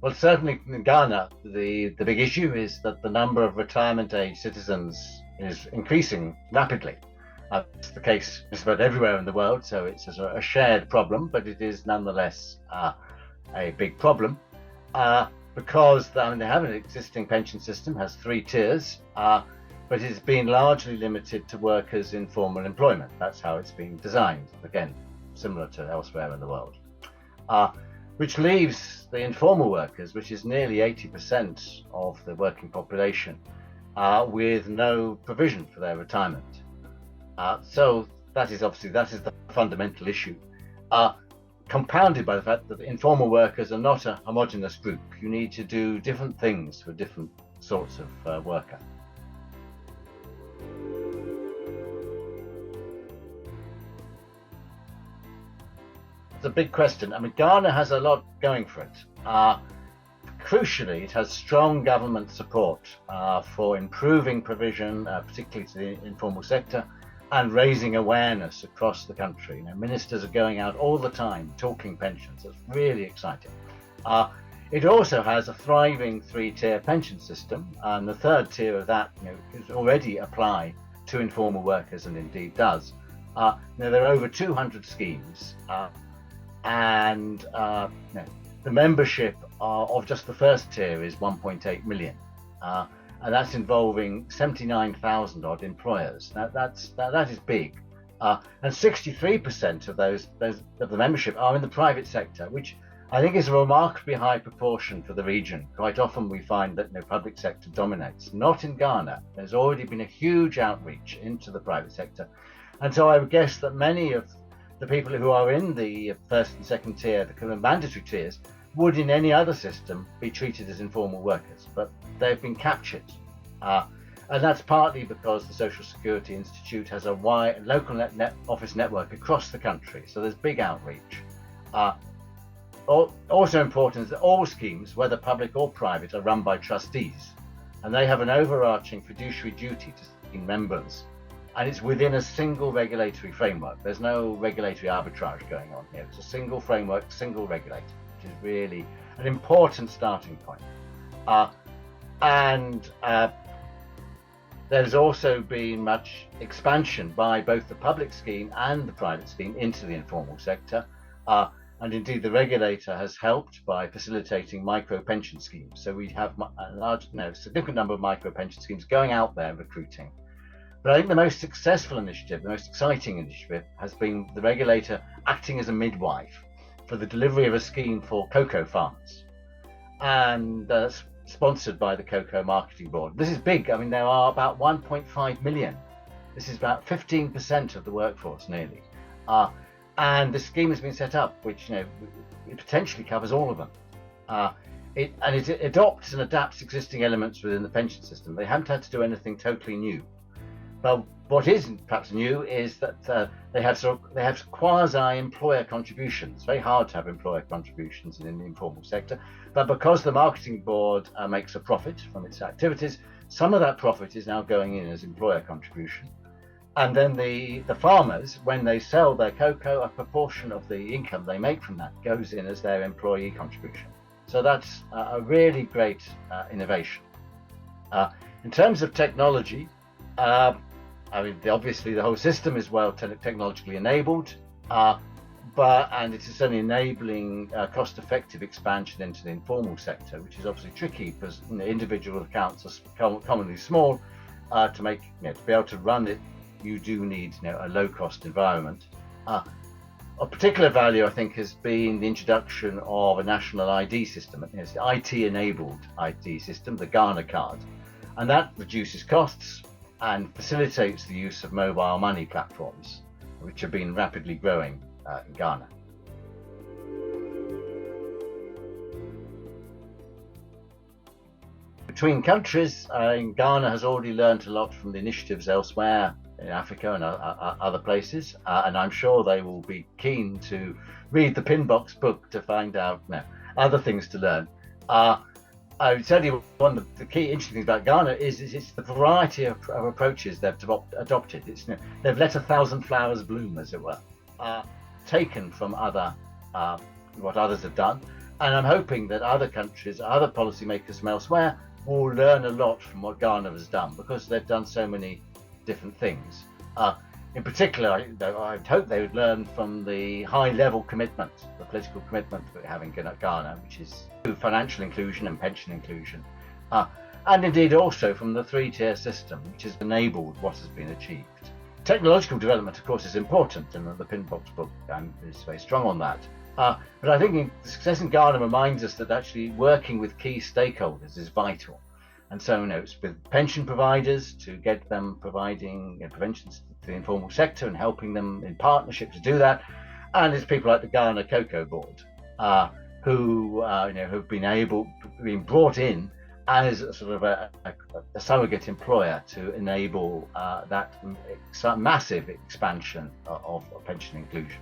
Well, certainly in Ghana, the big issue is that the number of retirement age citizens is increasing rapidly. It's the case just about everywhere in the world, so it's a shared problem, but it is nonetheless a big problem because they have an existing pension system, has three tiers, but it's been largely limited to workers in formal employment. That's how it's been designed, again, similar to elsewhere in the world. Which leaves the informal workers, which is nearly 80% of the working population, with no provision for their retirement. So that is the fundamental issue, compounded by the fact that the informal workers are not a homogenous group. You need to do different things for different sorts of worker. It's a big question. Ghana has a lot going for it. Crucially, it has strong government support for improving provision, particularly to the informal sector, and raising awareness across the country. Ministers are going out all the time talking pensions. It's really exciting. It also has a thriving three-tier pension system, and the third tier of that is already applied to informal workers, and indeed does. There are over 200 schemes. And the membership of just the first tier is 1.8 million, and that's involving 79,000 odd employers. That is big, and 63% of the membership are in the private sector, which I think is a remarkably high proportion for the region. Quite often we find that the public sector dominates. Not in Ghana. There's already been a huge outreach into the private sector, and so I would guess that many of the people who are in the first and second tier, the kind of mandatory tiers, would in any other system be treated as informal workers, but they've been captured. And that's partly because the Social Security Institute has a wide local office network across the country, so there's big outreach. Also important is that all schemes, whether public or private, are run by trustees, and they have an overarching fiduciary duty to scheme members. And it's within a single regulatory framework. There's no regulatory arbitrage going on here. It's a single framework, single regulator, which is really an important starting point. There's also been much expansion by both the public scheme and the private scheme into the informal sector. And indeed, the regulator has helped by facilitating micro pension schemes. So we have a significant number of micro pension schemes going out there recruiting. But I think the most successful initiative, the most exciting initiative, has been the regulator acting as a midwife for the delivery of a scheme for cocoa farmers, and sponsored by the Cocoa Marketing Board. This is big. There are about 1.5 million. This is about 15% of the workforce, nearly. And the scheme has been set up, which it potentially covers all of them. It adopts and adapts existing elements within the pension system. They haven't had to do anything totally new. But what is perhaps new is that they have quasi-employer contributions. It's very hard to have employer contributions in the informal sector, but because the marketing board makes a profit from its activities, some of that profit is now going in as employer contribution. And then the farmers, when they sell their cocoa, a proportion of the income they make from that goes in as their employee contribution. So that's a really great innovation. In terms of technology, obviously the whole system is well technologically enabled, and it is only enabling cost-effective expansion into the informal sector, which is obviously tricky because individual accounts are commonly small. To be able to run it, you do need a low-cost environment. Of particular value, I think, has been the introduction of a national ID system. It's the IT-enabled ID system, the Ghana card, and that reduces costs and facilitates the use of mobile money platforms, which have been rapidly growing in Ghana. Between countries, Ghana has already learned a lot from the initiatives elsewhere in Africa and other places, and I'm sure they will be keen to read the pinBox book to find out other things to learn. I would tell you one of the key interesting things about Ghana is it's the variety of approaches they've adopted. They've let 1,000 flowers bloom, as it were, taken from what others have done, And I'm hoping that other countries, other policymakers from elsewhere will learn a lot from what Ghana has done, because they've done so many different things. In particular, I hope they would learn from the high-level commitment, the political commitment that we have in Ghana, which is financial inclusion and pension inclusion, and indeed also from the three-tier system, which has enabled what has been achieved. Technological development, of course, is important, and the pinBox book is very strong on that. But I think the success in Ghana reminds us that actually working with key stakeholders is vital. And so, it's with pension providers to get them providing preventions to the informal sector and helping them in partnership to do that. And it's people like the Ghana Cocoa Board who have been brought in as a sort of a surrogate employer to enable that massive expansion of pension inclusion.